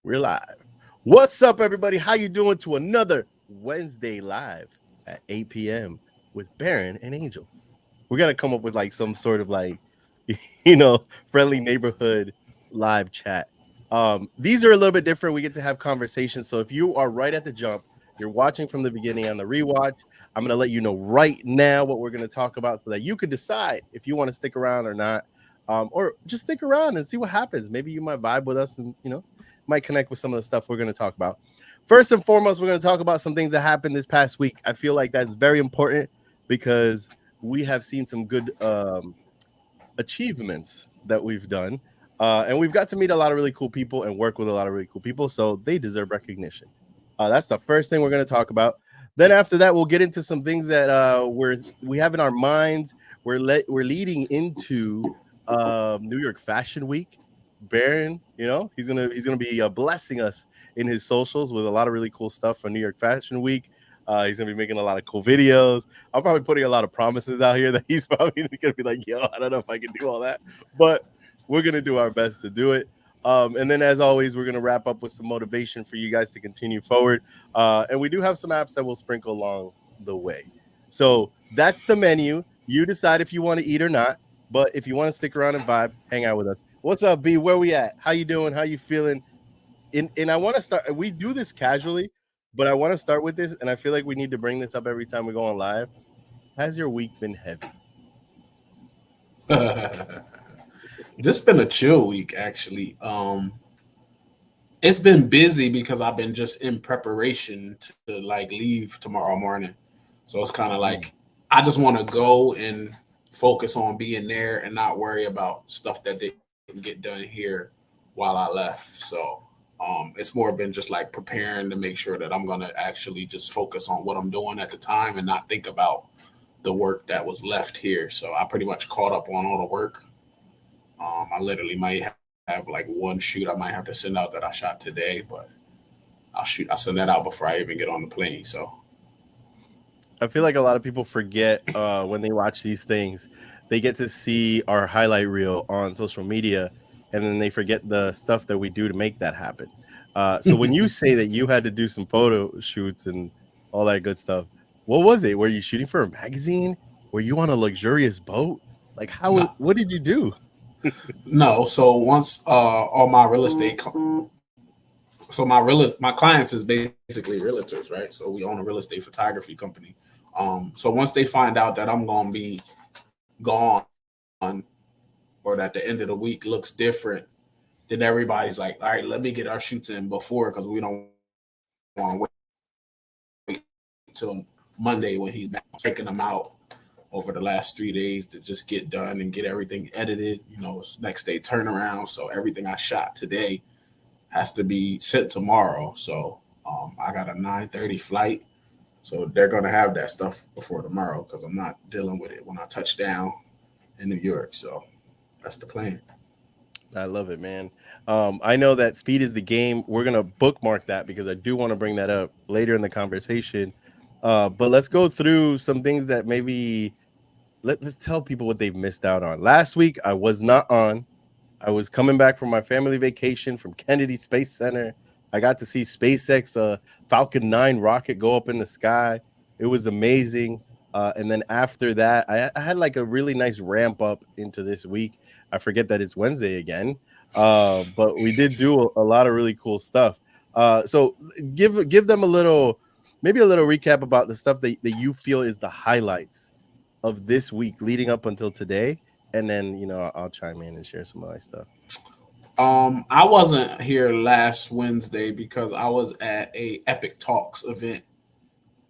We're live. What's up, everybody? How you doing to another Wednesday live at 8 p.m. with Baron and Angel? We're gonna come up with like some sort of like, friendly neighborhood live chat. These are a little bit different. We get to have conversations. So if you are right at the jump, you're watching from the beginning on the rewatch, I'm gonna let you know right now what we're gonna talk about so that you could decide if you want to stick around or not. Or just stick around and see what happens. Maybe you might vibe with us and might connect with some of the stuff we're going to talk about. First and foremost, we're going to talk about some things that happened this past week. I feel like that's very important because we have seen some good achievements that we've done. And we've got to meet a lot of really cool people and work with a lot of really cool people. So they deserve recognition. That's the first thing we're going to talk about. Then after that, we'll get into some things that we have in our minds. We're leading into New York Fashion Week. Baron, he's gonna be blessing us in his socials with a lot of really cool stuff for New York Fashion Week. He's gonna be making a lot of cool videos. I'm probably putting a lot of promises out here that he's probably gonna be like, "Yo, I don't know if I can do all that," but we're gonna do our best to do it. And then, as always, we're gonna wrap up with some motivation for you guys to continue forward. And we do have some apps that will sprinkle along the way. So that's the menu. You decide if you want to eat or not. But if you want to stick around and vibe, hang out with us. What's up, B? Where we at? How you doing? How you feeling? And I want to start. We do this casually, but I want to start with this, and I feel like we need to bring this up every time we go on live. Has your week been heavy? This been a chill week, actually. It's been busy because I've been just in preparation to like leave tomorrow morning. So it's kind of like I just want to go and focus on being there and not worry about stuff that didn't get done here while I left. So it's more been just like preparing to make sure that I'm gonna actually just focus on what I'm doing at the time and not think about the work that was left here. So I pretty much caught up on all the work. I literally might have like one shoot I might have to send out that I shot today, but I'll send that out before I even get on the plane. So I feel like a lot of people forget when they watch these things, they get to see our highlight reel on social media, and then they forget the stuff that we do to make that happen. So when you say that you had to do some photo shoots and all that good stuff, what was it? Were you shooting for a magazine? Were you on a luxurious boat? Like no, what did you do? no. So once all my real estate, so my clients is basically realtors, right? So we own a real estate photography company. So once they find out that I'm gonna be gone, or that the end of the week looks different, then everybody's like, all right, let me get our shoots in before because we don't want to wait till Monday when he's back. Taking them out over the last 3 days to just get done and get everything edited. It's next day turnaround, so everything I shot today has to be sent tomorrow. So I got a 9:30 flight. So they're gonna have that stuff before tomorrow because I'm not dealing with it when I touch down in New York. So that's the plan. I love it, man. I know that speed is the game. We're gonna bookmark that because I do want to bring that up later in the conversation. But let's go through some things that maybe let's tell people what they've missed out on. Last week, I was not on. I was coming back from my family vacation from Kennedy Space Center. I got to see SpaceX Falcon 9 rocket go up in the sky. It was amazing. And then after that, I had like a really nice ramp up into this week. I forget that it's Wednesday again, but we did do a lot of really cool stuff. So give them a little, maybe a little recap about the stuff that you feel is the highlights of this week leading up until today, and then I'll chime in and share some of my stuff. I wasn't here last Wednesday because I was at a Epic Talks event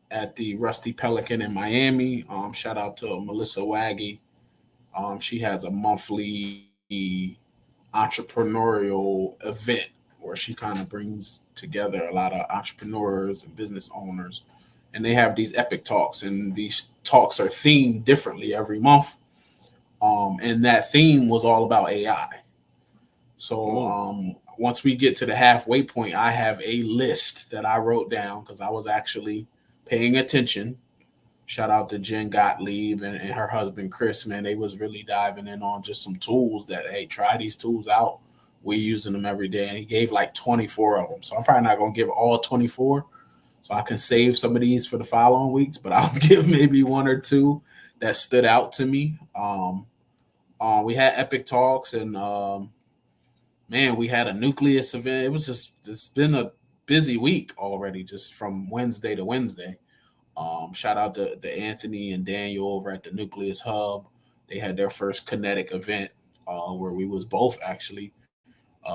at the Rusty Pelican in Miami. Shout out to Melissa Waggy. She has a monthly entrepreneurial event where she kind of brings together a lot of entrepreneurs and business owners, and they have these epic talks, and these talks are themed differently every month. And that theme was all about AI. So Mm. once we get to the halfway point, I have a list that I wrote down because I was actually paying attention. Shout out to Jen Gottlieb and her husband Chris. Man, they was really diving in on just some tools that, hey, try these tools out. we're using them every day, and he gave like 24 of them. So I'm probably not gonna give all 24, so I can save some of these for the following weeks. But I'll give maybe one or two that stood out to me. We had Epic Talks, and man, we had a Nucleus event. It's been a busy week already, just from Wednesday to Wednesday. Shout out to Anthony and Daniel over at the Nucleus Hub. They had their first Kinetic event where we was both actually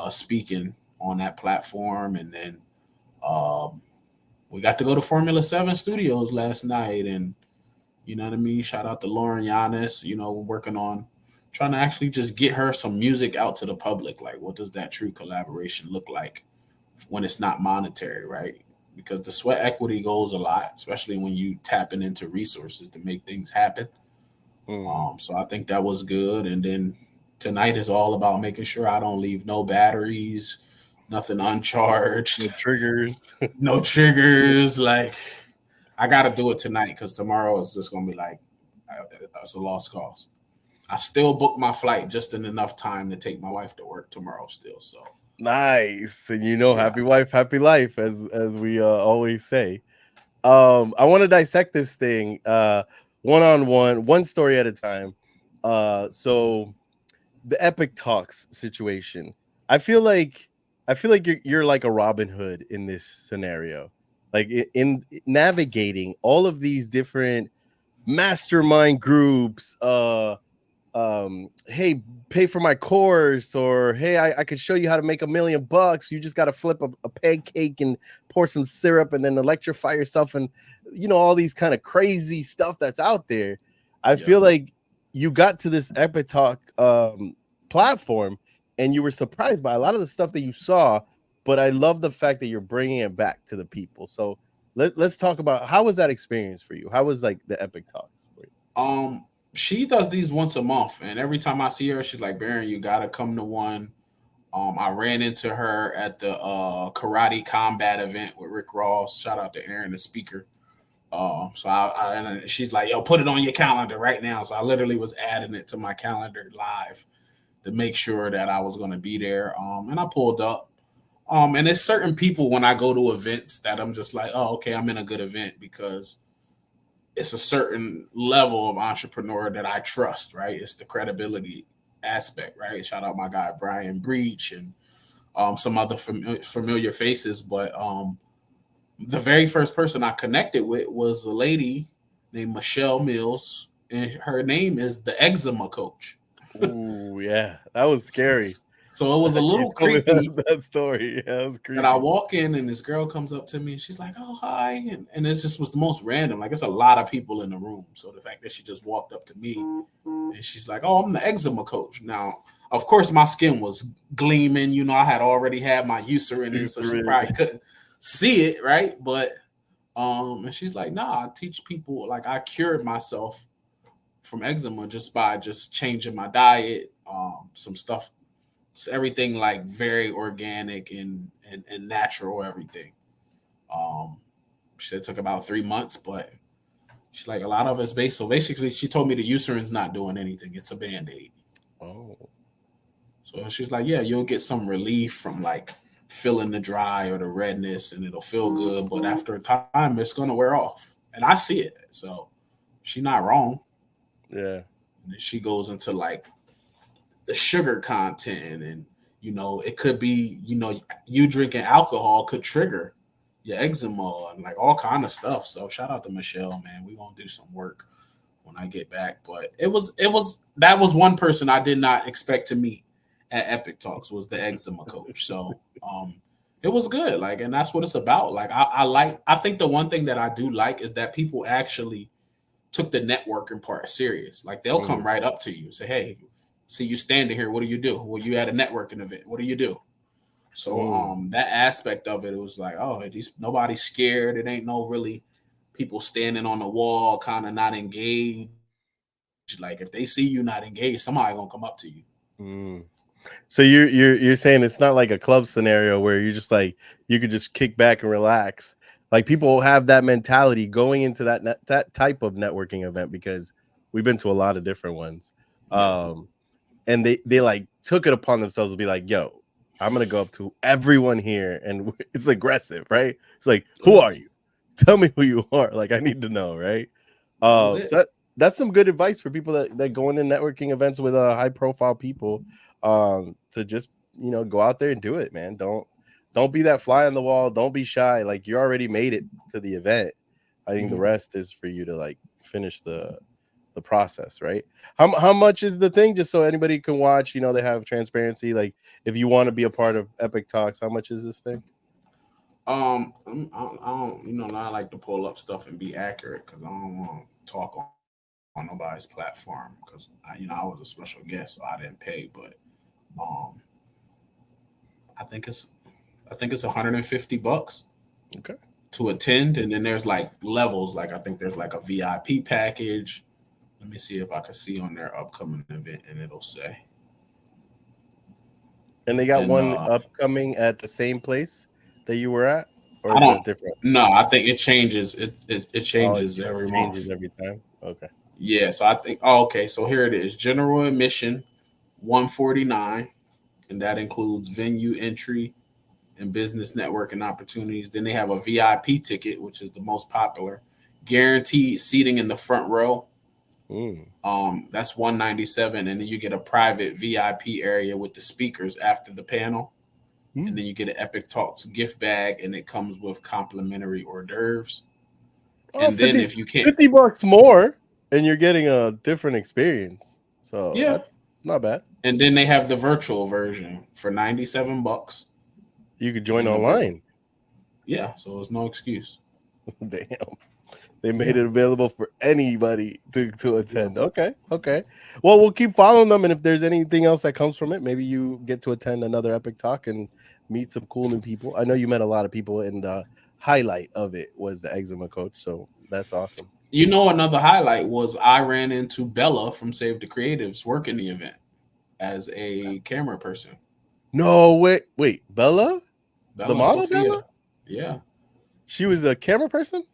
speaking on that platform, and then we got to go to Formula 7 Studios last night, and you know what I mean? Shout out to Lauren Giannis, working on trying to actually just get her some music out to the public. Like, what does that true collaboration look like when it's not monetary, right? Because the sweat equity goes a lot, especially when you tapping into resources to make things happen. So I think that was good. And then tonight is all about making sure I don't leave no batteries, nothing uncharged, no triggers. Like, I got to do it tonight because tomorrow is just going to be like, it's a lost cause. I still booked my flight just in enough time to take my wife to work tomorrow still. So nice. And happy wife, happy life, as we always say. I want to dissect this thing one-on-one, one story at a time. So the Epic Talks situation. I feel like you're like a Robin Hood in this scenario. Like in navigating all of these different mastermind groups, hey, pay for my course, or hey, I could show you how to make $1 million. You just got to flip a pancake and pour some syrup and then electrify yourself, and all these kind of crazy stuff that's out there. I feel like you got to this Epic Talk platform and you were surprised by a lot of the stuff that you saw, but I love the fact that you're bringing it back to the people. So let's talk about, how was that experience for you? How was like the Epic Talks for you? She does these once a month, and every time I see her, she's like, Baron, you gotta come to one. I ran into her at the Karate Combat event with Rick Ross. Shout out to Aaron, the speaker. And she's like, yo, put it on your calendar right now. So I literally was adding it to my calendar live to make sure that I was going to be there. And I pulled up. And there's certain people when I go to events that I'm just like, oh, okay, I'm in a good event because it's a certain level of entrepreneur that I trust, right? It's the credibility aspect, right? Shout out my guy, Brian Breach, and some other familiar faces. But the very first person I connected with was a lady named Michelle Mills, and her name is the Eczema Coach. Oh, yeah. That was scary. So it was a little creepy. That story. Yeah, that was creepy. And I walk in and this girl comes up to me and she's like, oh, hi. And it just was the most random. Like, it's a lot of people in the room. So the fact that she just walked up to me and she's like, oh, I'm the Eczema Coach. Now, of course, my skin was gleaming. I had already had my Eucerin in, so she probably couldn't see it, right? But and she's like, nah, I teach people, like, I cured myself from eczema just by changing my diet, some stuff. It's everything like very organic and natural, everything. She said it took about 3 months, but she's like, a lot of it's based. So basically, she told me the Eucerin's not doing anything. It's a Band-Aid. Oh. So she's like, yeah, you'll get some relief from like feeling the dry or the redness and it'll feel good. But after a time, it's going to wear off. And I see it. So she's not wrong. Yeah. And then she goes into like the sugar content, and it could be you drinking alcohol could trigger your eczema and like all kind of stuff. So shout out to Michelle, man. We're gonna do some work when I get back. But that was one person I did not expect to meet at Epic Talks, was the Eczema Coach. So it was good, like, and that's what it's about. Like, I think the one thing that I do like is that people actually took the networking part serious. Like, they'll come right up to you and say, hey, see you standing here, what do you do? Well, you at a networking event, what do you do? So that aspect of it was like, oh, nobody's scared. It ain't no really people standing on the wall kind of not engaged. Like, if they see you not engaged, somebody gonna come up to you. So you're saying it's not like a club scenario where you're just like, you could just kick back and relax. Like, people have that mentality going into that type of networking event, because we've been to a lot of different ones. And they like took it upon themselves to be like, yo, I'm gonna go up to everyone here, and it's aggressive, right? It's like, who are you? Tell me who you are. Like, I need to know, right? So that's some good advice for people that go into networking events with high profile people, to just go out there and do it, man. Don't be that fly on the wall. Don't be shy. Like, you already made it to the event. I think the rest is for you to like finish the process, right? How much is the thing? Just so anybody can watch. They have transparency. Like, if you want to be a part of Epic Talks, how much is this thing? I don't, I like to pull up stuff and be accurate because I don't want to talk on nobody's platform because I was a special guest, so I didn't pay. But I think it's $150 Okay. to attend, and then there's like levels. Like I think there's like a VIP package. Let me see if I can see on their upcoming event, and it'll say. And they got one upcoming at the same place that you were at, or is it different? No, I think it changes. It changes every month. Changes every time. Okay. Yeah, so I think. Oh, okay. So here it is. General admission, $149, and that includes venue entry and business networking opportunities. Then they have a VIP ticket, which is the most popular, guaranteed seating in the front row. That's $197, and then you get a private VIP area with the speakers after the panel, and then you get an Epic Talks gift bag, and it comes with complimentary hors d'oeuvres. And then if you can't, $50 more, and you're getting a different experience. So yeah, that's not bad. And then they have the virtual version for $97. You could join online. Yeah, so there's no excuse. Damn. They made it available for anybody to attend. Okay. Well, we'll keep following them, and if there's anything else that comes from it, maybe you get to attend another Epic Talk and meet some cool new people. I know you met a lot of people, and the highlight of it was the eczema coach, so that's awesome. Another highlight was I ran into Bella from Save the Creatives working the event as a camera person. No, wait, Bella? The model, Sophia. Bella? Yeah. She was a camera person?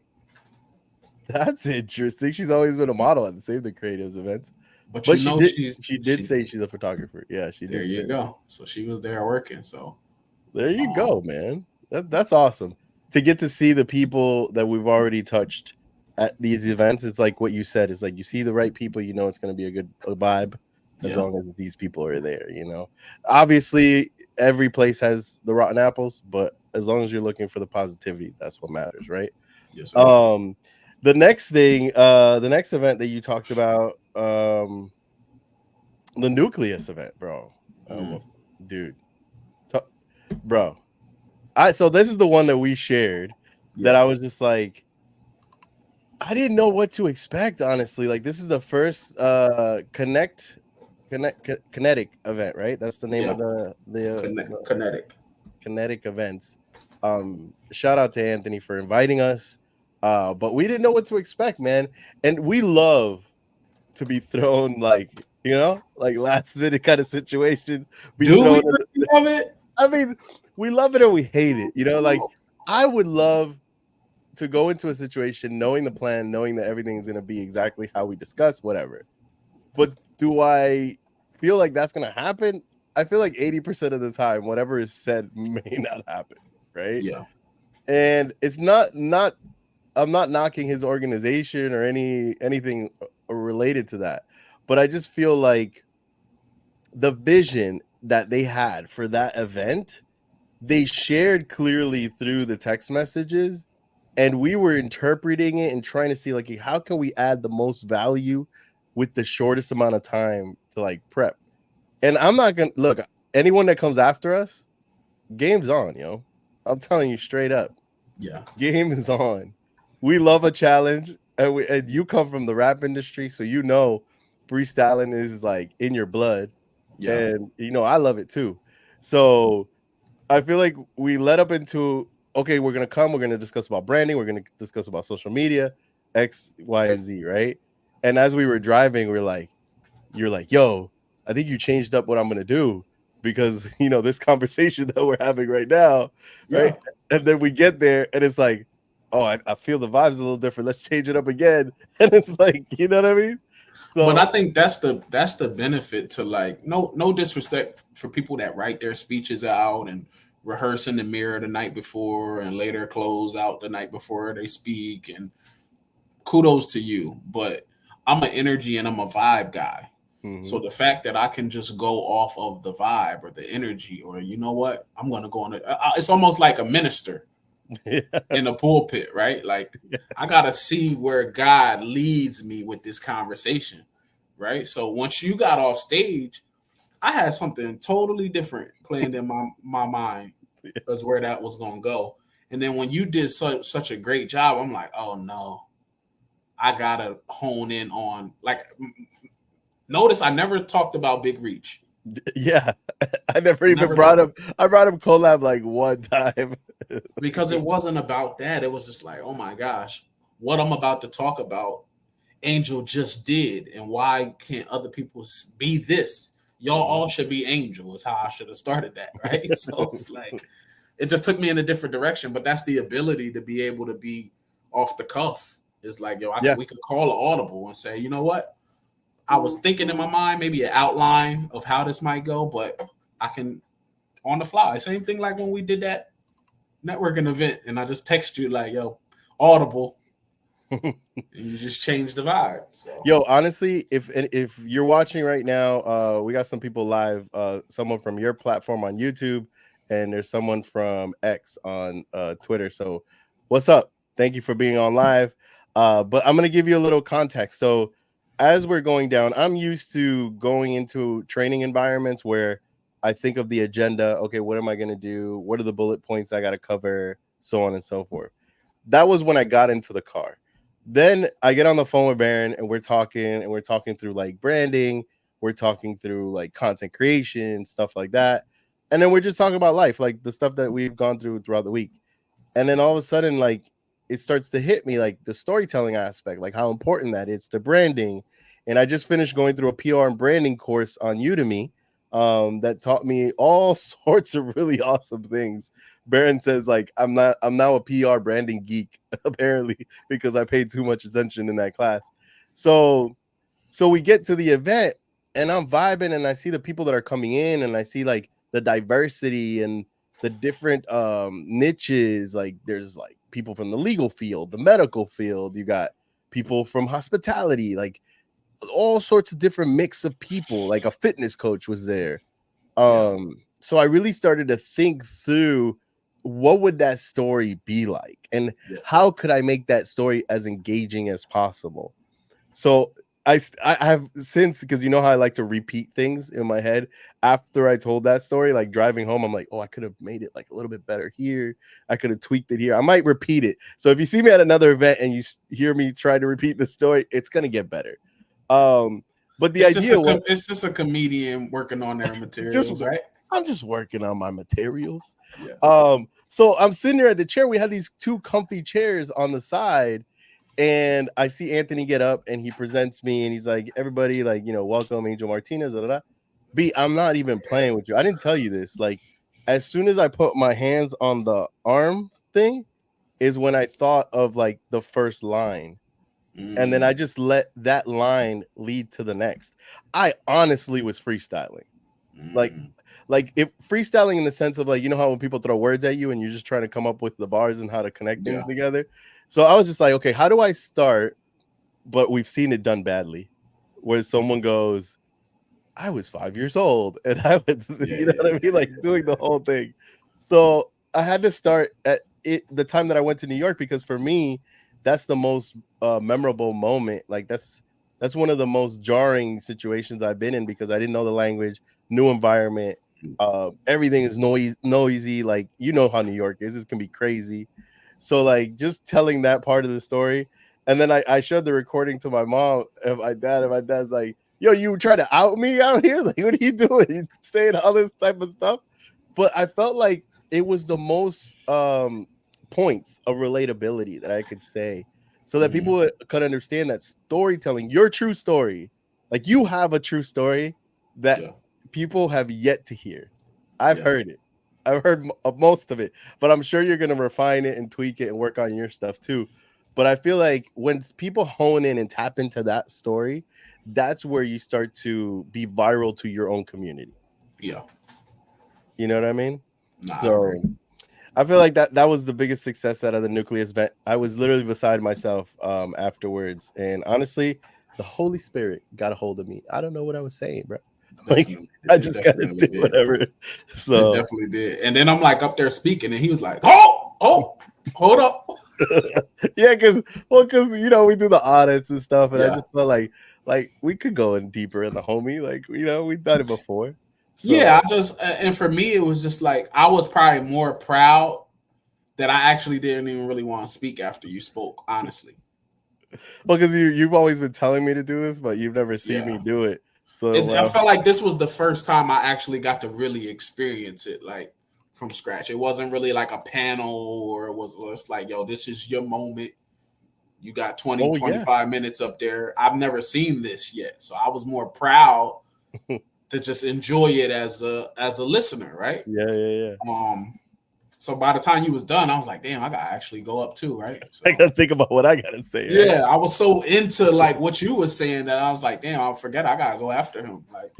That's interesting. She's always been a model at the Save the Creatives events. But she did say she's a photographer. Yeah, she did. There you go. So she was there working. So there you go, man. That's awesome. To get to see the people that we've already touched at these events, it's like what you said. It's like you see the right people, it's going to be a good vibe as long as these people are there, Obviously, every place has the rotten apples, but as long as you're looking for the positivity, that's what matters, right? Yes, sir. The next thing, the next event that you talked about, the Nucleus event, bro. Dude. Bro. So this is the one that we shared that I was just like, I didn't know what to expect, honestly. Like, this is the first Kinetic event, right? That's the name of the Kinetic events. Shout out to Anthony for inviting us. But we didn't know what to expect, man. And we love to be thrown like last minute kind of situation. Do we love it? I mean, we love it or we hate it. Like, I would love to go into a situation knowing the plan, knowing that everything is going to be exactly how we discuss, whatever. But do I feel like that's going to happen? I feel like 80% of the time, whatever is said may not happen, right? Yeah. And it's not I'm not knocking his organization or anything related to that, but I just feel like the vision that they had for that event, they shared clearly through the text messages, and we were interpreting it and trying to see like, how can we add the most value with the shortest amount of time to like prep. And I'm not gonna look, anyone that comes after us, game's on, yo. I'm telling you straight up. Yeah, game is on. We love a challenge, and you come from the rap industry, so freestyling is like in your blood. Yeah. And I love it too. So I feel like we led up into, okay, we're gonna discuss about branding, we're gonna discuss about social media, X, Y, and Z, right? And as we were driving, you're like, yo, I think you changed up what I'm gonna do because this conversation that we're having right now, right? And then we get there and it's like, oh, I feel the vibes a little different. Let's change it up again. And it's like, you know what I mean? But I So think that's the benefit to, like, no disrespect for people that write their speeches out and rehearse in the mirror the night before and later close out the night before they speak, and kudos to you. But I'm an energy and I'm a vibe guy. So mhm. the fact that I can just go off of the vibe or the energy, or you know what, I'm gonna go on it. It's almost like a minister Yeah, in the pulpit, right? Like, I gotta see where God leads me with this conversation, right? So once you got off stage, I had something totally different planned in my mind as where that was gonna go. And then when you did such a great job, I'm like, oh no, I gotta hone in on, like, notice I never talked about Big Reach. yeah. I never even Never brought talked, him. I brought him collab like one time. because it wasn't about that. It was just like, oh my gosh, what I'm about to talk about, Angel just did, and why can't other people be this? Y'all Mhm. all should be Angel is how I should have started that, right? So it's like, it just took me in a different direction. But that's the ability to be able to be off the cuff. It's like, yo, Yeah, we could call an audible and say, you know what? I was thinking in my mind maybe an outline of how this might go, but I can on the fly. Same thing like when we did that networking event, and I just text you like, yo, audible, and you just change the vibe. So yo, honestly, if you're watching right now, we got some people live. Someone from your platform on YouTube, and there's someone from X on Twitter. So, what's up? Thank you for being on live. But I'm gonna give you a little context. So, as we're going down, I'm used to going into training environments where I think of the agenda. Okay, what am I gonna do? What are the bullet points I gotta cover? So on and so forth. That was when I got into the car. Then I get on the phone with Baron and we're talking through like branding, we're talking through like content creation, stuff like that. And then we're just talking about life, like the stuff that we've gone through throughout the week. And then all of a sudden, like it starts to hit me like the storytelling aspect, like how important that is to branding. And I just finished going through a PR and branding course on Udemy that taught me all sorts of really awesome things. Baron says like I'm now a PR branding geek apparently because I paid too much attention in that class. So we get to the event and I'm vibing and I see the people that are coming in and I see like the diversity and the different niches. Like there's like people from the legal field, the medical field, you got people from hospitality, like all sorts of different mix of people. Like a fitness coach was there. yeah, So I really started to think through what would that story be like and yeah. how could I make that story as engaging as possible. So I have since, because you know how I like to repeat things in my head after I told that story, like driving home, I'm like, oh, I could have made it like a little bit better here. I could have tweaked it here. I might repeat it. So if you see me at another event and you hear me try to repeat the story, it's gonna get better. Um, but the idea was It's just a comedian working on their just materials, right? I'm just working on my materials. Yeah. So I'm sitting there at the chair. We had these two comfy chairs on the side, and I see Anthony get up and he presents me and he's like, everybody, like, you know, welcome Angel Martinez. Da, da, da. B, I'm not even playing with you. I didn't tell you this. Like, as soon as I put my hands on the arm thing, is when I thought of like the first line. And then I Mm, just let that line lead to the next. I honestly was freestyling. Like, mm, if freestyling in the sense of like, you know how when people throw words at you and you're just trying to come up with the bars and how to connect things yeah. together. So I was just like, okay, how do I start? But we've seen it done badly, where someone goes, I was 5 years old, and I would, Yeah. you know Yeah. what I mean, Yeah. like doing the whole thing. So I had to start at it the time that I went to New York because for me, that's the most memorable moment. Like that's one of the most jarring situations I've been in because I didn't know the language, new environment. Everything is noisy. Like you know how New York is. It can be crazy. So like just telling that part of the story, and then I showed the recording to my mom and my dad's like, yo, you try to out me out here? Like, what are you doing? You saying all this type of stuff. But I felt like it was the most points of relatability that I could say so that Mm, people could understand that storytelling, your true story, like you have a true story that yeah. people have yet to hear. I've Yeah. heard it. I've heard of most of it, but I'm sure you're going to refine it and tweak it and work on your stuff too. But I feel like when people hone in and tap into that story, that's where you start to be viral to your own community. Yeah. You know what I mean? Nah, I So agree. I feel like that was the biggest success out of the Nucleus event. I was literally beside myself afterwards, and honestly, the Holy Spirit got a hold of me. I don't know what I was saying, bro. Like Definitely. I It just gotta definitely do did. whatever. It So definitely did. And then I'm like up there speaking, and he was like, hold up. yeah, because you know we do the audits and stuff, and I Yeah. just felt like we could go in deeper in the homie. Like you know we've done it before. So Yeah, and for me, it was just like I was probably more proud that I actually didn't even really want to speak after you spoke, honestly. well, because you've always been telling me to do this, but you've never seen me Yeah. do it. So I felt like this was the first time I actually got to really experience it, like from scratch. It wasn't really like a panel, or it was just like, yo, this is your moment. You got 20, oh yeah, 25 minutes up there. I've never seen this yet. So I was more proud to just enjoy it as a listener, right? yeah. So by the time you was done, I was like, damn, I gotta actually go up too, right? I So gotta think about what I gotta say, right? yeah, I was so into like what you were saying that I was like, damn, I forget I gotta go after him. Like,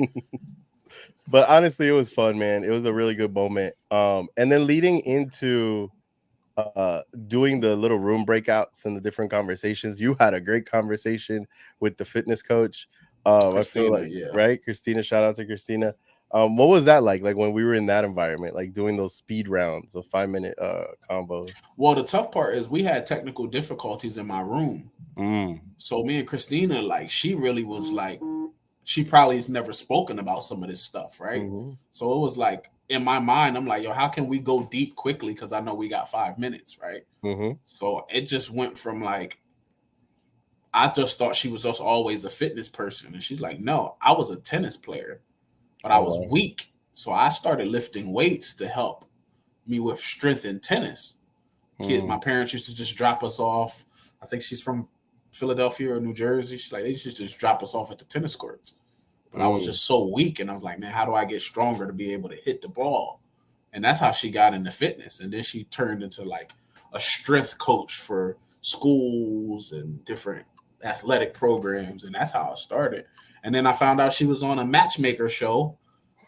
But honestly, it was fun, man. It was a really good moment. And then leading into doing the little room breakouts and the different conversations, you had a great conversation with the fitness coach. I feel Christina, like yeah. right, Christina. Shout out to Christina. What was that like when we were in that environment, like doing those speed rounds of 5 minute combos? Well, the tough part is we had technical difficulties in my room. Mm. So me and Christina, like, she really was like, she probably has never spoken about some of this stuff, right? Mm-hmm. So it was like in my mind, I'm like, yo, how can we go deep quickly? Because I know we got 5 minutes, right? Mm-hmm. So it just went from like, I just thought she was just always a fitness person. And she's like, no, I was a tennis player, but I Oh was wow. weak. So I started lifting weights to help me with strength in tennis. My parents used to just drop us off. I think she's from Philadelphia or New Jersey. She's like, they used to just drop us off at the tennis courts. But I was Mm. just so weak. And I was like, man, how do I get stronger to be able to hit the ball? And that's how she got into fitness. And then she turned into like a strength coach for schools and different athletic programs. And that's how it started. And then I found out she was on a matchmaker show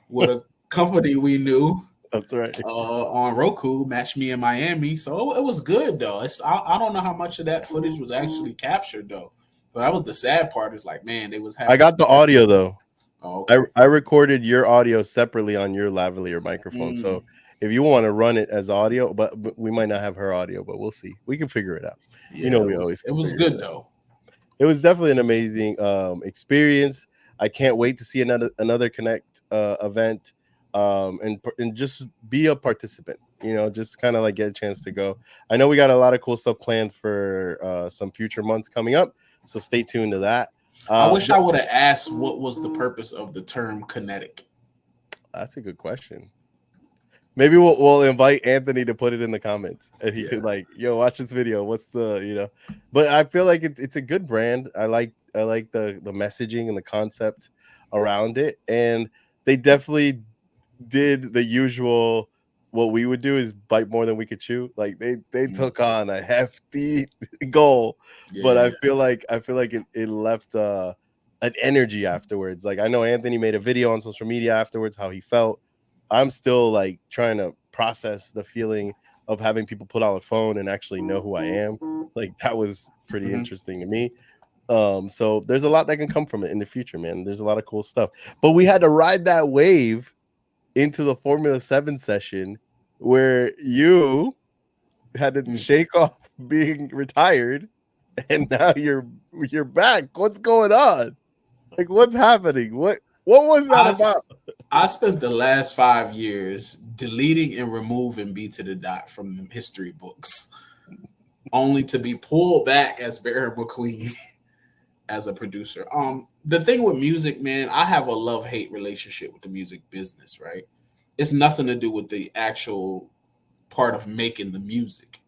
with a company we knew That's right. on Roku, Match Me in Miami. So it was good though. I don't know how much of that footage was actually captured though. But that was the sad part. Is like, man, they was I having got some the audio though. Oh, I okay. I recorded your audio separately on your lavalier microphone. Mm, So if you want to run it as audio, but we might not have her audio, but we'll see. We can figure it out. You know, yeah, we always it can was figure it good out. though. It was definitely an amazing experience. I can't wait to see another Connect event and just be a participant. You know, just kind of like get a chance to go. I know we got a lot of cool stuff planned for some future months coming up, so stay tuned to that. I wish But I would have asked what was the purpose of the term kinetic. that's a good question. Maybe we'll invite Anthony to put it in the comments, and he could Yeah. like, yo, watch this video. What's the But I feel like it's a good brand. I like the messaging and the concept around it, and they definitely did the usual. What we would do is bite more than we could chew. Like they Mm, took on a hefty goal, but yeah. I feel like it left an energy afterwards. Like I know Anthony made a video on social media afterwards how he felt. I'm still like trying to process the feeling of having people put out a phone and actually know who I am. Like that was pretty Hmm. interesting to me. So there's a lot that can come from it in the future, man. There's a lot of cool stuff. But we had to ride that wave into the Formula 7 session where you had to Mm. shake off being retired and now you're back. What's going on? Like what's happening? What was that I, about? I spent the last 5 years deleting and removing B to the dot from the history books, only to be pulled back as Barry McQueen as a producer. The thing with music, man, I have a love-hate relationship with the music business, right? It's nothing to do with the actual part of making the music.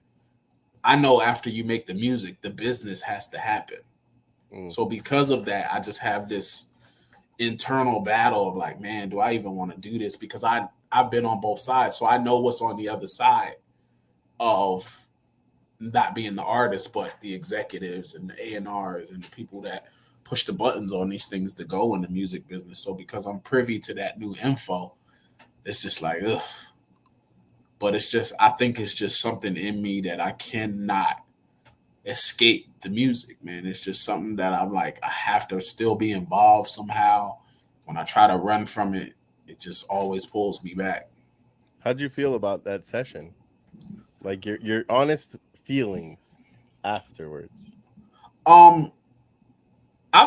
I know after you make the music, the business has to happen. Mm, So because of that, I just have this internal battle of like, man, do I even want to do this? Because I've been on both sides, so I know what's on the other side of not being the artist, but the executives and the A&Rs and the people that push the buttons on these things to go in the music business. So because I'm privy to that new info, it's just like, ugh. But it's just, I think it's just something in me that I cannot escape the music, man. It's just something that I'm like, I have to still be involved somehow. When I try to run from it, it just always pulls me back. How'd you feel about that session? Like your honest feelings afterwards. I've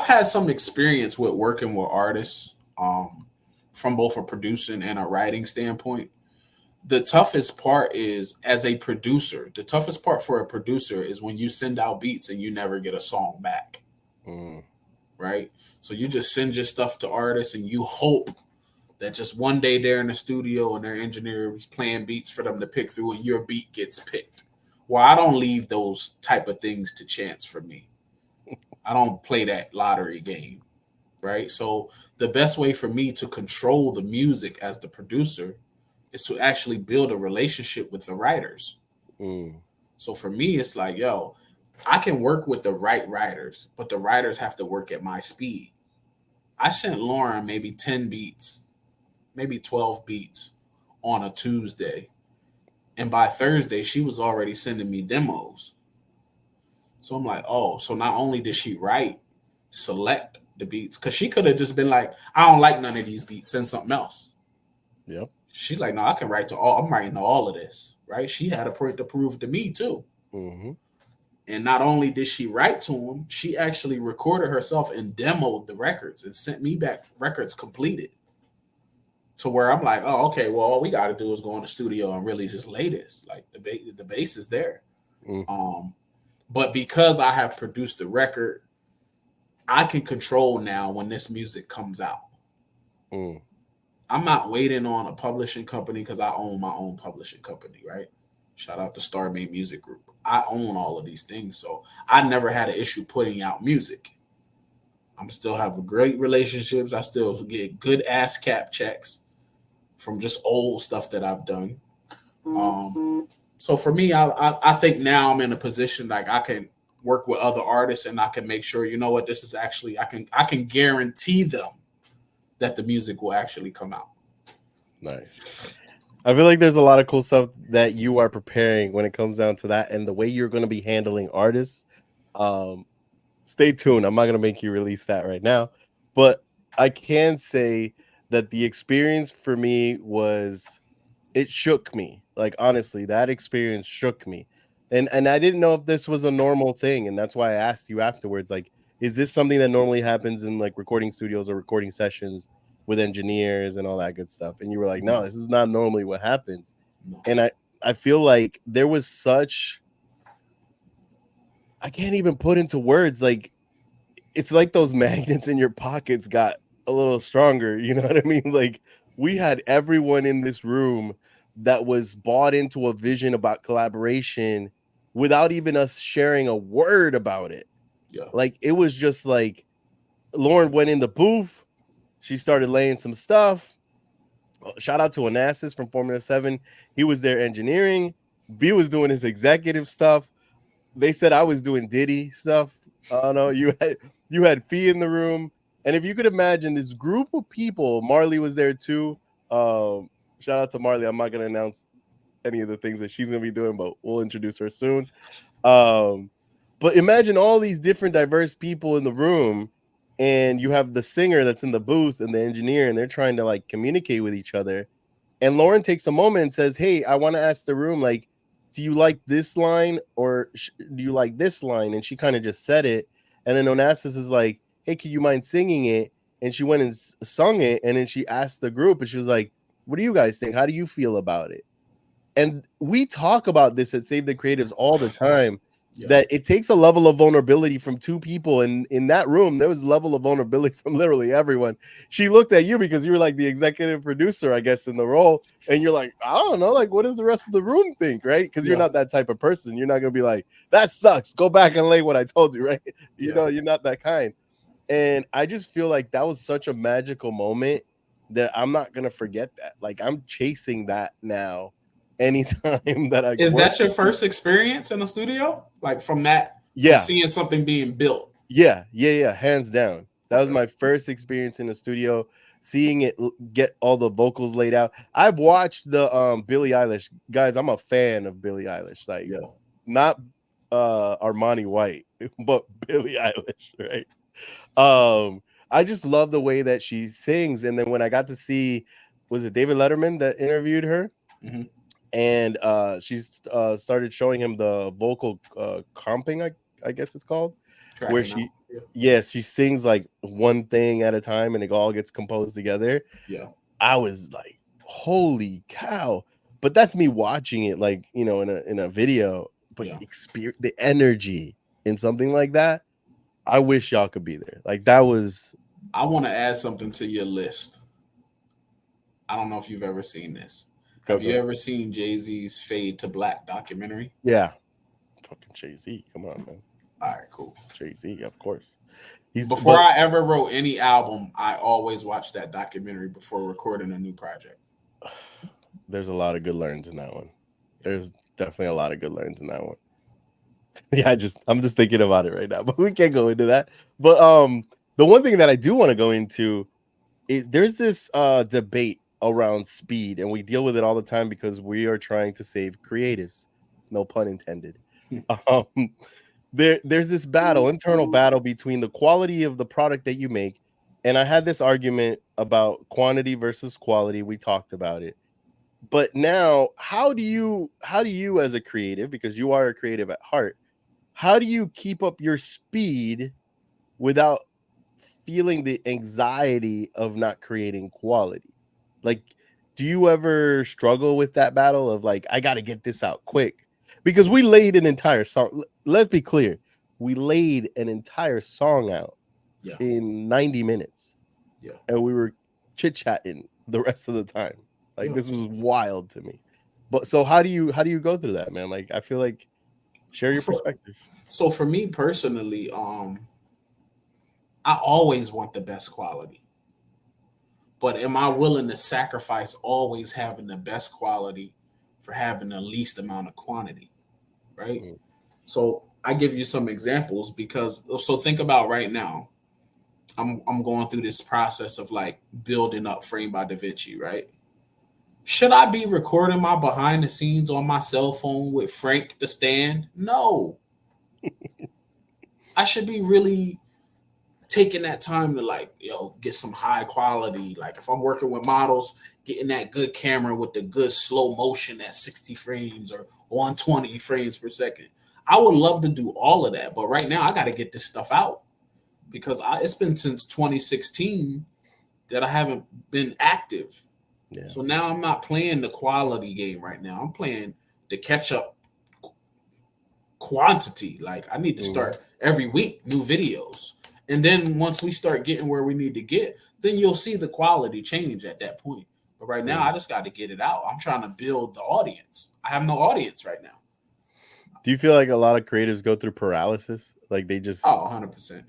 had some experience with working with artists, from both a producing and a writing standpoint. The toughest part is, as a producer, the toughest part for a producer is when you send out beats and you never get a song back. Right? So you just send your stuff to artists and you hope that just one day they're in the studio and their engineer is playing beats for them to pick through and your beat gets picked. Well, I don't leave those type of things to chance for me. I don't play that lottery game, right? So the best way for me to control the music as the producer is to actually build a relationship with the writers. So for me, it's like, yo, I can work with the right writers, but the writers have to work at my speed. I sent Lauren maybe 10 beats, maybe 12 beats on a Tuesday. And by Thursday, she was already sending me demos. So I'm like, oh, so not only did she write, select the beats, because she could have just been like, I don't like none of these beats, send something else. Yep. She's like, no, I can write to all. I'm writing to all of this, right? She had a point to prove to me too. And not only did she write to him, she actually recorded herself and demoed the records and sent me back records completed. To where I'm like, oh, okay, well, all we got to do is go in the studio and really just lay this. Like the bass is there. But because I have produced the record, I can control now when this music comes out. I'm not waiting on a publishing company because I own my own publishing company, right? Shout out to StarMade Music Group. I own all of these things, so I never had an issue putting out music. I'm still have great relationships. I still get good ass cap checks from just old stuff that I've done. So for me, I think now I'm in a position like I can work with other artists and I can make sure, you know what, this is actually, I can guarantee them that the music will actually come out. Nice. I feel like there's a lot of cool stuff that you are preparing when it comes down to that and the way you're going to be handling artists. Stay tuned. I'm not going to make you release that right now, but I can say that the experience for me was, it shook me. Like, honestly, that experience shook me. And I didn't know if this was a normal thing. And that's why I asked you afterwards, like, is this something that normally happens in like recording studios or recording sessions with engineers and all that good stuff? And you were like, no, this is not normally what happens. And I feel like there was such, I can't even put into words, like, it's like those magnets in your pockets got a little stronger. You know what I mean? Like, we had everyone in this room that was bought into a vision about collaboration without even us sharing a word about it. Yeah. Like, it was just like Lauren went in the booth. She started laying some stuff. Shout out to Onassis from Formula 7. He was there engineering. B was doing his executive stuff. They said I was doing Diddy stuff. I don't know. You had Fee in the room. And if you could imagine this group of people, Marley was there too. Shout out to Marley. I'm not going to announce any of the things that she's going to be doing, but we'll introduce her soon. But imagine all these different diverse people in the room, and you have the singer that's in the booth and the engineer, and they're trying to like communicate with each other. And Lauren takes a moment and says, hey, I want to ask the room, like, do you like this line or do you like this line? And she kind of just said it. And then Onassis is like, hey, can you mind singing it? And she went and sung it. And then she asked the group and she was like, what do you guys think? How do you feel about it? And we talk about this at Save the Creatives all the time. Yeah. That it takes a level of vulnerability from two people. And in that room, there was a level of vulnerability from literally everyone. She looked at you because you were like the executive producer, I guess, in the role. And you're like, I don't know, like, what does the rest of the room think, right? Because you're not that type of person. You're not going to be like, that sucks. Go back and lay what I told you, right? You know, you're not that kind. And I just feel like that was such a magical moment that I'm not going to forget that. Like, I'm chasing that now. Anytime that is that your first experience in the studio, like from that, from seeing something being built? Yeah, hands down. That was Okay. my first experience in the studio, seeing it get all the vocals laid out. I've watched the Billie Eilish guys. I'm a fan of Billie Eilish, like Yeah. not Armani White, but Billie Eilish, right? I just love the way that she sings. And then when I got to see, was it David Letterman that interviewed her? Mm-hmm. And she's started showing him the vocal comping, I guess it's called, where Tracking out. Yeah. yes, she sings like one thing at a time and it all gets composed together. Yeah. I was like, holy cow. But that's me watching it, like, you know, in a video, but Yeah. experience the energy in something like that. I wish y'all could be there. Like that was I want to add something to your list. I don't know if you've ever seen this. Have you go. ever seen Jay-Z's Fade to Black documentary? Yeah. Fucking Jay-Z. Come on, man. All right, cool. Jay-Z, of course. Before I ever wrote any album, I always watched that documentary before recording a new project. There's a lot of good learns in that one. There's definitely a lot of good learns in that one. Yeah, I'm just thinking about it right now, but we can't go into that. But the one thing that I do want to go into is there's this debate around speed, and we deal with it all the time because we are trying to save creatives. No pun intended. There's this internal battle between the quality of the product that you make, and I had this argument about quantity versus quality. We talked about it. But now, how do you as a creative, because you are a creative at heart, how do you keep up your speed without feeling the anxiety of not creating quality? Like, do you ever struggle with that battle of like, I got to get this out quick? Because we laid an entire song. Let's be clear. We laid an entire song out in 90 minutes. Yeah. And we were chit-chatting the rest of the time. Like this was wild to me. But so how do you go through that, man? Like I feel like share your perspective. So for me personally, I always want the best quality. But am I willing to sacrifice always having the best quality for having the least amount of quantity? Right? Mm-hmm. So I give you some examples because so think about right now. I'm going through this process of like building up Frame by DaVinci, right? Should I be recording my behind the scenes on my cell phone with Frank the stand? No. I should be really taking that time to like, get some high quality. Like if I'm working with models, getting that good camera with the good slow motion at 60 frames or 120 frames per second. I would love to do all of that. But right now I got to get this stuff out because it's been since 2016 that I haven't been active. Yeah. So now I'm not playing the quality game right now. I'm playing the catch up quantity. Like I need to start every week new videos. And then once we start getting where we need to get, then you'll see the quality change at that point. But right now I just got to get it out. I'm trying to build the audience. I have no audience right now. Do you feel like a lot of creatives go through paralysis? Like they just 100%.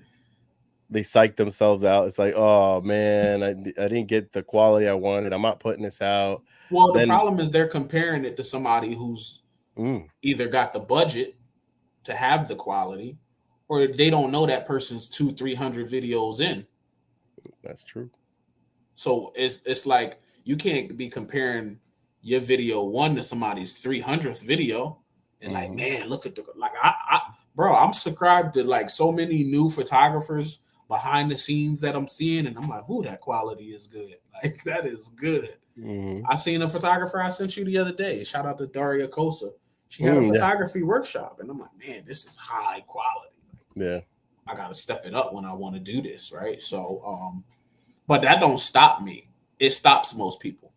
They psych themselves out. It's like, oh man, I didn't get the quality I wanted. I'm not putting this out. Well, the problem is they're comparing it to somebody who's either got the budget to have the quality, or they don't know that person's 200-300 videos in. That's true. So it's like you can't be comparing your video 1 to somebody's 300th video and like, man, look at the bro. I'm subscribed to like so many new photographers behind the scenes that I'm seeing, and I'm like, ooh, that quality is good. Like that is good. I seen a photographer I sent you the other day. Shout out to Daria Kosa. She had a photography workshop, and I'm like, man, this is high quality. Like, I got to step it up when I want to do this, right? So, but that don't stop me. It stops most people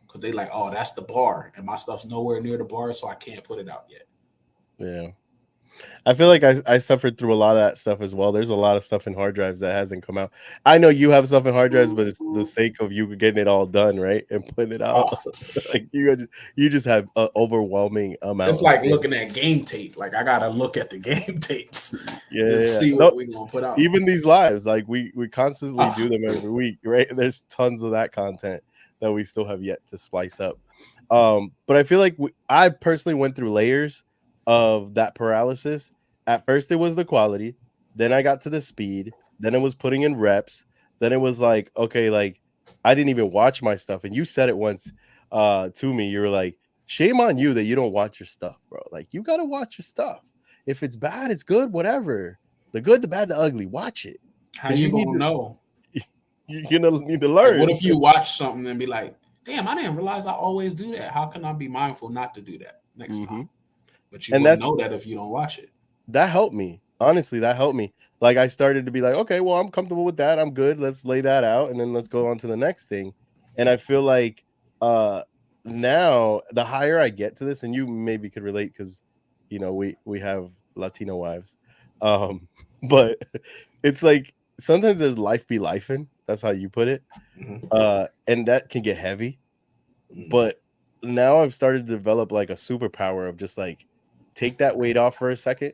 because they like, oh, that's the bar, and my stuff's nowhere near the bar, so I can't put it out yet. Yeah. I feel like I suffered through a lot of that stuff as well. There's a lot of stuff in hard drives that hasn't come out. I know you have stuff in hard drives, but it's the sake of you getting it all done, right? And putting it out. Like you just have an overwhelming amount. It's like looking at game tape. Like I gotta look at the game tapes. See what we're gonna put out. Even these lives, like we constantly do them every week, right? There's tons of that content that we still have yet to splice up. But I feel like I personally went through layers of that paralysis. At first, it was the quality. Then I got to the speed. Then it was putting in reps. Then it was like, okay, like I didn't even watch my stuff. And you said it once to me. You were like, shame on you that you don't watch your stuff, bro. Like you gotta watch your stuff. If it's bad, it's good, whatever. The good, the bad, the ugly. Watch it. How you gonna know? You're gonna need to Like, learn. what if you watch something and be like, damn, I didn't realize I always do that. How can I be mindful not to do that next time? But you wouldn't know that if you don't watch it. That helped me. Honestly, that helped me. Like I started to be like, okay, well, I'm comfortable with that. I'm good. Let's lay that out and then let's go on to the next thing. And I feel like now the higher I get to this, and you maybe could relate because you know we have Latino wives. But it's like sometimes there's life be lifing. That's how you put it. And that can get heavy. But now I've started to develop like a superpower of just like take that weight off for a second.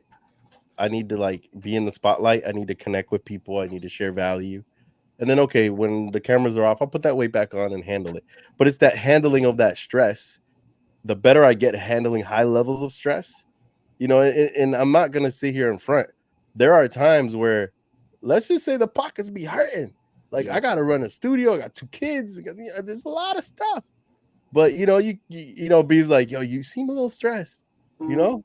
I need to like be in the spotlight. I need to connect with people. I need to share value. And then, okay, when the cameras are off, I'll put that weight back on and handle it. But it's that handling of that stress. The better I get handling high levels of stress, you know, and I'm not going to sit here in front. There are times where, let's just say the pockets be hurting. Like I got to run a studio. I got 2 kids. You know, there's a lot of stuff. But, you know, you know, B's like, yo, you seem a little stressed, you know?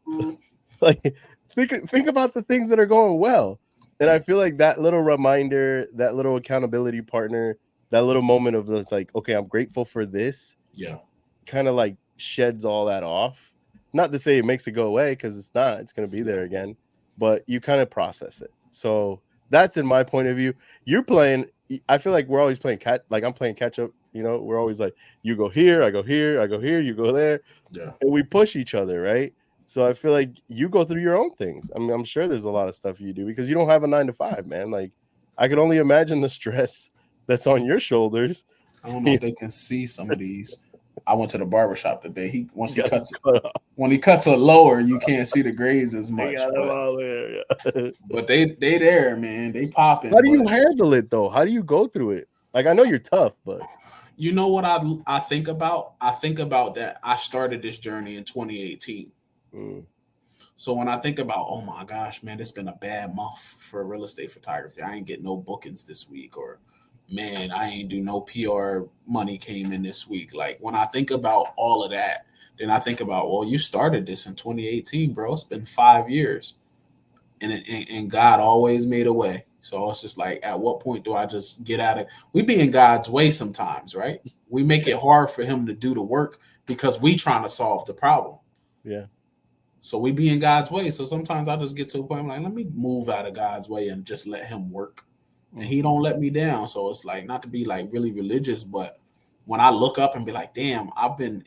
Like, think about the things that are going well. And I feel like that little reminder, that little accountability partner, that little moment of it's like, okay, I'm grateful for this. Yeah. Kind of like sheds all that off. Not to say it makes it go away because it's not. It's going to be there again. But you kind of process it. So that's in my point of view. You're playing. I feel like we're always playing like I'm playing catch up. You know, we're always like, you go here, I go here, I go here, you go there. Yeah. And we push each other, right? So I feel like you go through your own things. I mean, I'm sure there's a lot of stuff you do because you don't have a 9 to 5, man. Like I can only imagine the stress that's on your shoulders. I don't know if they can see some of these. I went to the barbershop today. When he cuts a lower, you can't see the grays as much. But they there, man. They popping. How do you handle it though? How do you go through it? Like I know you're tough, but you know what I think about? I think about that I started this journey in 2018. So when I think about, oh my gosh, man, it's been a bad month for real estate photography. I ain't get no bookings this week, or man, I ain't do no PR money came in this week. Like when I think about all of that, then I think about, well, you started this in 2018, bro. It's been 5 years, and God always made a way. So it's just like, at what point do I just get out of? We be in God's way sometimes, right? We make it hard for Him to do the work because we trying to solve the problem. Yeah. So we be in God's way. So sometimes I just get to a point, I'm like, let me move out of God's way and just let Him work. And He don't let me down. So it's like, not to be like really religious, but when I look up and be like, damn, I've been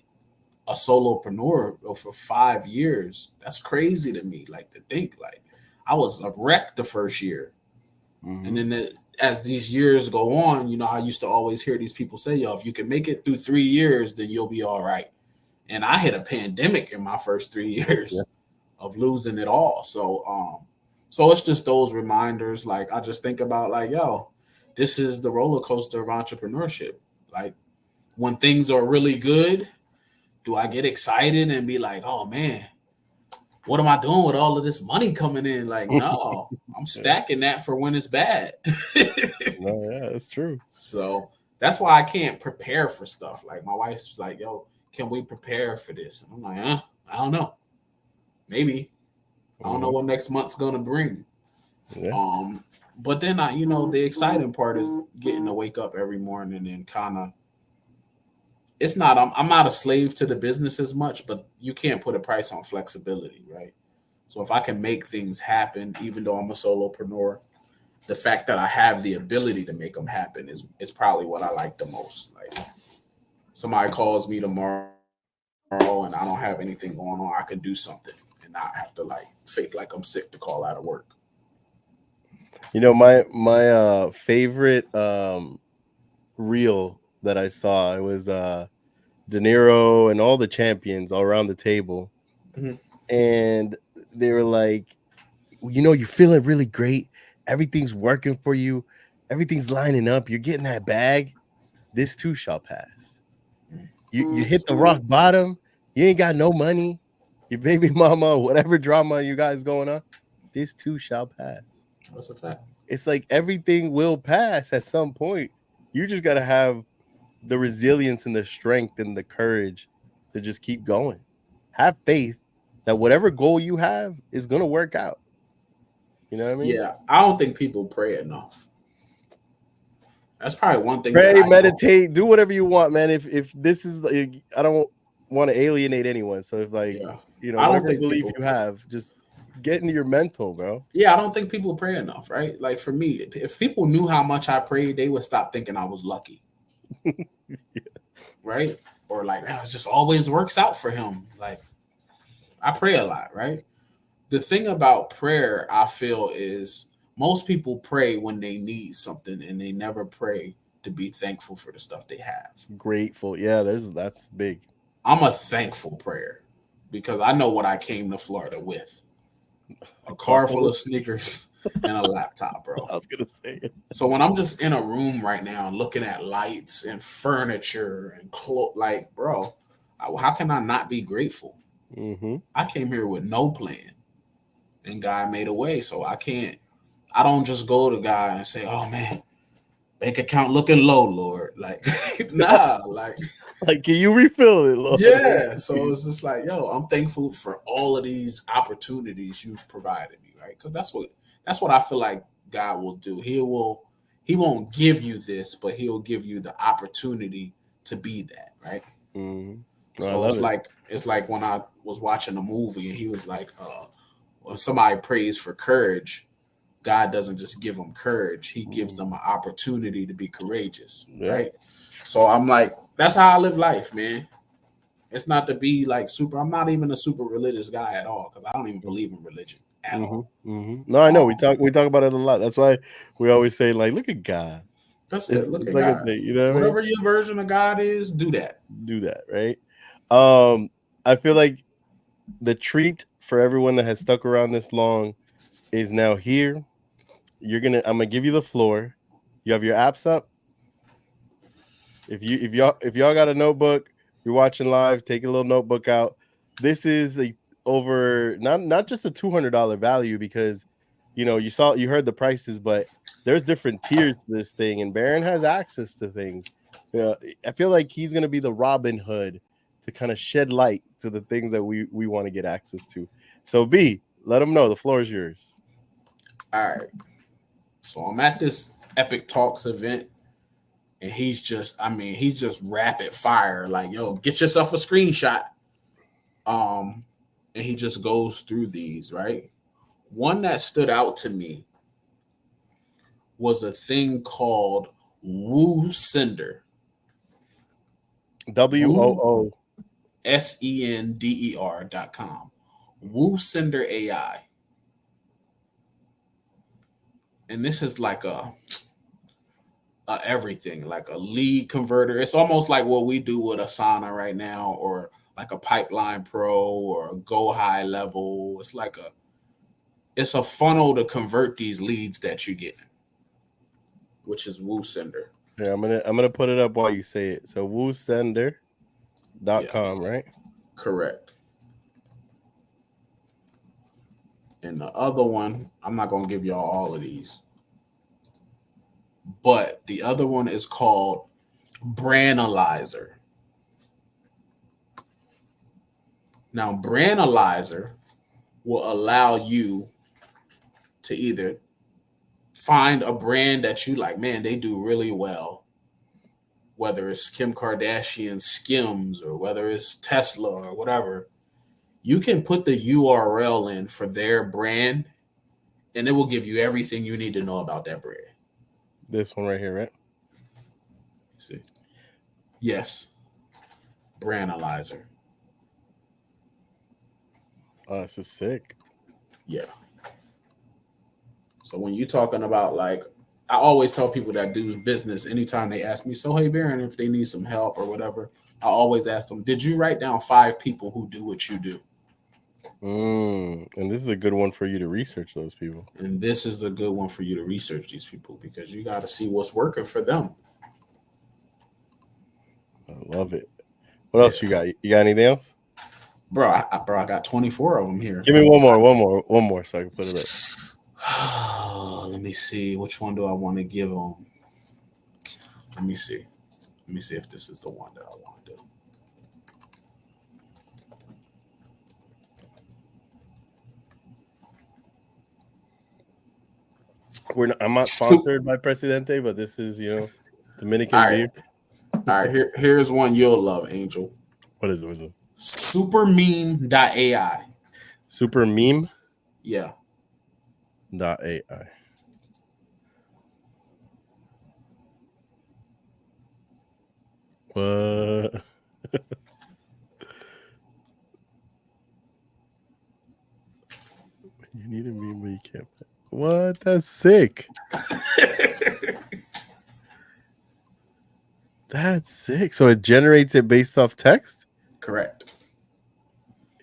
a solopreneur for 5 years. That's crazy to me. Like to think, like I was a wreck the first year. And then as these years go on, you know, I used to always hear these people say, yo, if you can make it through 3 years, then you'll be all right. And I hit a pandemic in my first 3 years of losing it all. So it's just those reminders. Like I just think about like, yo, this is the roller coaster of entrepreneurship. Like when things are really good, do I get excited and be like, oh man, what am I doing with all of this money coming in? Like, no, I'm stacking that for when it's bad. No, yeah, that's true. So that's why I can't prepare for stuff. Like my wife's like, yo, can we prepare for this? And I'm like, I don't know. Maybe. I don't know what next month's gonna bring. Yeah. But then the exciting part is getting to wake up every morning and kind of. It's not. I'm not a slave to the business as much, but you can't put a price on flexibility, right? So if I can make things happen, even though I'm a solopreneur, the fact that I have the ability to make them happen is probably what I like the most. Like somebody calls me tomorrow and I don't have anything going on, I can do something and not have to like fake like I'm sick to call out of work. You know, my favorite reel that I saw, it was De Niro and all the champions all around the table. And they were like, you know, you're feeling really great. Everything's working for you. Everything's lining up. You're getting that bag. This too shall pass. You hit the rock bottom. You ain't got no money. Your baby mama, whatever drama you guys going on, this too shall pass. That's a fact. It's like everything will pass at some point. You just got to have the resilience and the strength and the courage to just keep going. Have faith that whatever goal you have is going to work out. You know what I mean? Yeah, I don't think people pray enough. That's probably one thing that Pray, I don't. meditate, do whatever you want, man. If this is like, I don't want to alienate anyone. So if like, Yeah. you know, I don't whatever think belief people you have, just get into your mental, bro. Yeah, I don't think people pray enough, right? Like for me, if people knew how much I prayed, they would stop thinking I was lucky. Right? Or like, it just always works out for him. Like, I pray a lot, right? The thing about prayer, I feel, is most people pray when they need something and they never pray to be thankful for the stuff they have. Grateful. Yeah, that's big. I'm a thankful prayer because I know what I came to Florida with. A car full of sneakers and a laptop, bro. I was gonna say it. So when I'm just in a room right now looking at lights and furniture and like, bro, how can I not be grateful? Mm-hmm. I came here with no plan, and God made a way. So I don't just go to God and say, "Oh man, bank account looking low, Lord." Like, nah, like, can you refill it, Lord? yeah. So it's just like, yo, I'm thankful for all of these opportunities you've provided me, right? Because that's what I feel like God will do. He won't give you this, but he'll give you the opportunity to be that, right? Mm-hmm. So it's like when I was watching a movie and he was like, when somebody prays for courage, God doesn't just give them courage; He gives them an opportunity to be courageous, right? So I'm like, that's how I live life, man. It's not to be like super. I'm not even a super religious guy at all because I don't even believe in religion at all. Mm-hmm. No, I know we talk about it a lot. That's why we always say like, look at God. That's it. Look at like God. a thing, you know what Whatever I mean? your version of God is, do that. Do that, right? I feel like the treat for everyone that has stuck around this long is now here. I'm gonna give you the floor. You have your apps up. If y'all got a notebook, you're watching live, take a little notebook out. This is over not just a $200 value because you heard the prices, but there's different tiers to this thing, and Baron has access to things. I feel like he's gonna be the Robin Hood to kind of shed light to the things that we want to get access to. So B, let them know the floor is yours. All right. So I'm at this Epic Talks event, and he's just rapid fire. Like, yo, get yourself a screenshot. And he just goes through these, right? One that stood out to me was a thing called WooSender. WooSender.com. WooSender AI. And this is like a everything, like a lead converter. It's almost like what we do with Asana right now, or like a Pipeline Pro or a Go High Level. It's a funnel to convert these leads that you get, which is WooSender. Yeah, I'm gonna put it up while you say it. So WooSender.com, right? Correct. And the other one, I'm not gonna give y'all all of these, but the other one is called Brandalizer. Now, Brandalizer will allow you to either find a brand that you like, man, they do really well, whether it's Kim Kardashian Skims or whether it's Tesla or whatever. You can put the URL in for their brand, and it will give you everything you need to know about that brand. This one right here, right? See? Yes. Brandalizer. Oh, this is sick. Yeah. So when you're talking about, like, I always tell people that do business, anytime they ask me, so hey, Baron, if they need some help or whatever, I always ask them, did you write down 5 people who do what you do? And this is a good one for you to research those people. And this is a good one for you to research these people because you got to see what's working for them. I love it. What else you got? You got anything else? Bro, I got 24 of them here. Give me one more so I can put it up. Let me see. Which one do I want to give them? Let me see. Let me see if this is the one that I want to do. I'm not sponsored by Presidente, but this is, Dominican All beef. right. All right. Here's one you'll love, Angel. What is it? What is it? Supermeme.ai. Super meme. Yeah. .ai. What? You need a meme, but you can't. What? That's sick. That's sick. So it generates it based off text? Correct.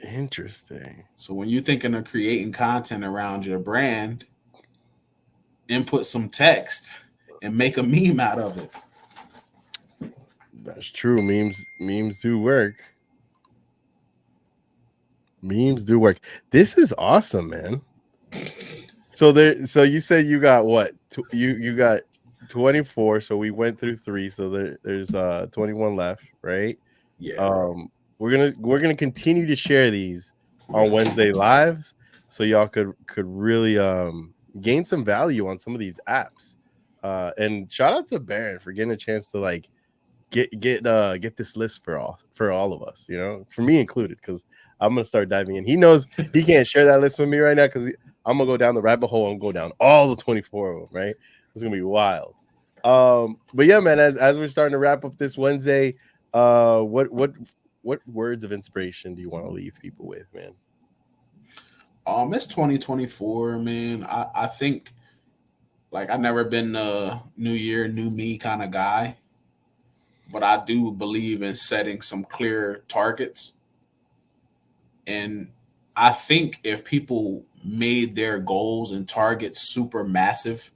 Interesting. So when you're thinking of creating content around your brand, input some text and make a meme out of it. That's true. Memes do work. Memes do work. This is awesome, man. So you said you got what? You got 24. So we went through 3. So there's 21 left, right? Yeah. We're gonna continue to share these on Wednesday lives, so y'all could really gain some value on some of these apps. And shout out to Baron for getting a chance to like get this list for all of us, for me included, because I'm gonna start diving in. He knows he can't share that list with me right now because I'm gonna go down the rabbit hole and go down all the 24 of them. Right, it's gonna be wild. But yeah, man, as we're starting to wrap up this Wednesday, what words of inspiration do you want to leave people with, man? It's 2024, man. I think like I've never been a new year, new me kind of guy, but I do believe in setting some clear targets. And I think if people made their goals and targets super massive,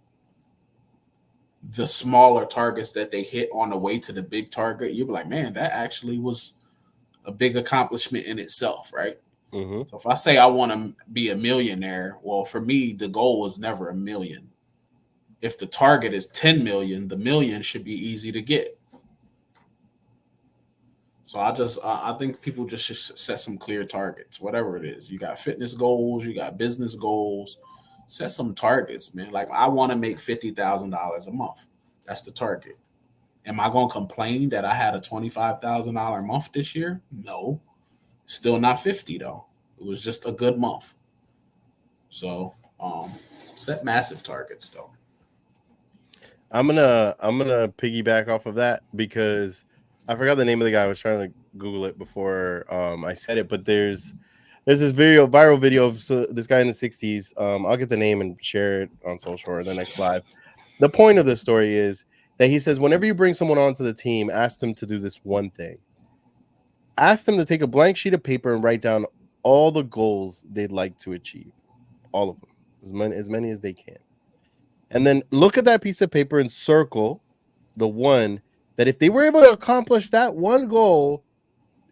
the smaller targets that they hit on the way to the big target, you'll be like, man, that actually was a big accomplishment in itself, right? Mm-hmm. So if I say I want to be a millionaire, well, for me, the goal was never a million. If the target is 10 million, the million should be easy to get. So I think people just should set some clear targets, whatever it is. You got fitness goals, you got business goals. Set some targets, man. Like I want to make $50,000 a month. That's the target. Am I gonna complain that I had a $25,000 month this year? No, still not 50 though. It was just a good month. So set massive targets though. I'm gonna piggyback off of that because I forgot the name of the guy. I was trying to Google it before I said it, but there's this viral video of this guy in the 60s. I'll get the name and share it on social or the next live. The point of the story is that he says whenever you bring someone onto the team, ask them to do this one thing. Ask them to take a blank sheet of paper and write down all the goals they'd like to achieve, all of them, as many as they can. And then look at that piece of paper and circle the one that if they were able to accomplish that one goal,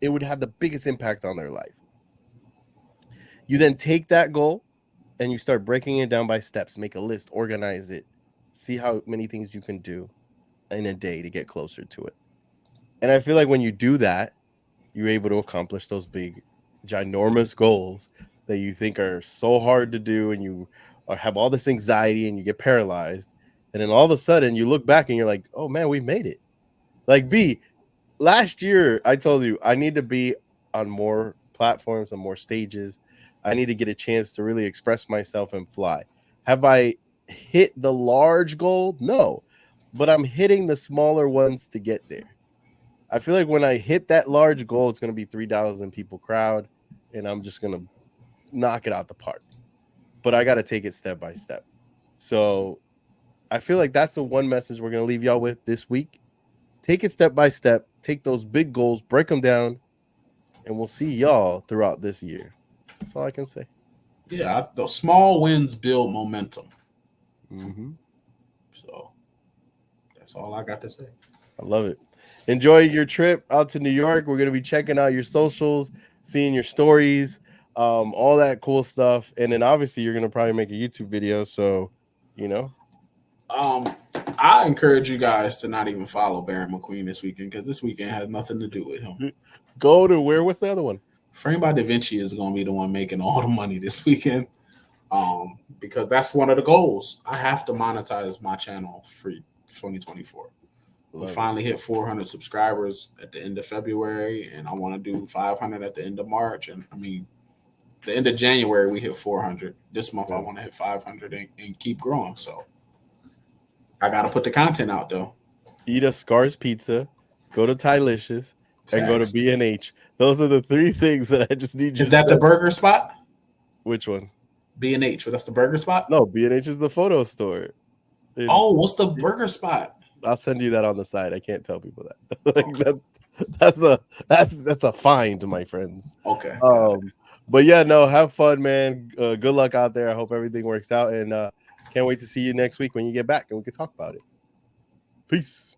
it would have the biggest impact on their life. You then take that goal and you start breaking it down by steps, make a list, organize it, see how many things you can do in a day to get closer to it. And I feel like when you do that, you're able to accomplish those big, ginormous goals that you think are so hard to do, and you have all this anxiety and you get paralyzed. And then all of a sudden you look back and you're like, oh man, we made it. Like last year, I told you I need to be on more platforms and more stages. I need to get a chance to really express myself and fly. Have I hit the large goal? No, but I'm hitting the smaller ones to get there. I feel like when I hit that large goal, it's going to be 3,000 people crowd, and I'm just going to knock it out the park. But I got to take it step by step. So I feel like that's the one message we're going to leave y'all with this week. Take it step by step. Take those big goals, break them down, and we'll see y'all throughout this year. That's all I can say. Yeah, the small wins build momentum. Mm-hmm. So that's all I got to say. I love it. Enjoy your trip out to New York. We're going to be checking out your socials, seeing your stories. all that cool stuff. And then obviously you're gonna probably make a YouTube video, so you know. I encourage you guys to not even follow Baron McQueen this weekend because this weekend has nothing to do with him. Go to where? What's the other one? Frame by Da Vinci is going to be the one making all the money this weekend. Because that's one of the goals. I have to monetize my channel for 2024. We finally hit 400 subscribers at the end of February, and I want to do 500 at the end of March. And I mean, the end of January we hit 400. This month I want to hit 500 and keep growing. So I got to put the content out though. Eat a Scars pizza, go to Tylicious, and go to B&H. Those are the three things that I just need you. Is that the burger spot? Which one? B&H. That's the burger spot? No, B&H is the photo store. What's the burger spot? I'll send you that on the side. I can't tell people that. Like that's a find, my friends. Okay. But yeah, no, have fun, man. Good luck out there. I hope everything works out, and can't wait to see you next week when you get back and we can talk about it. Peace.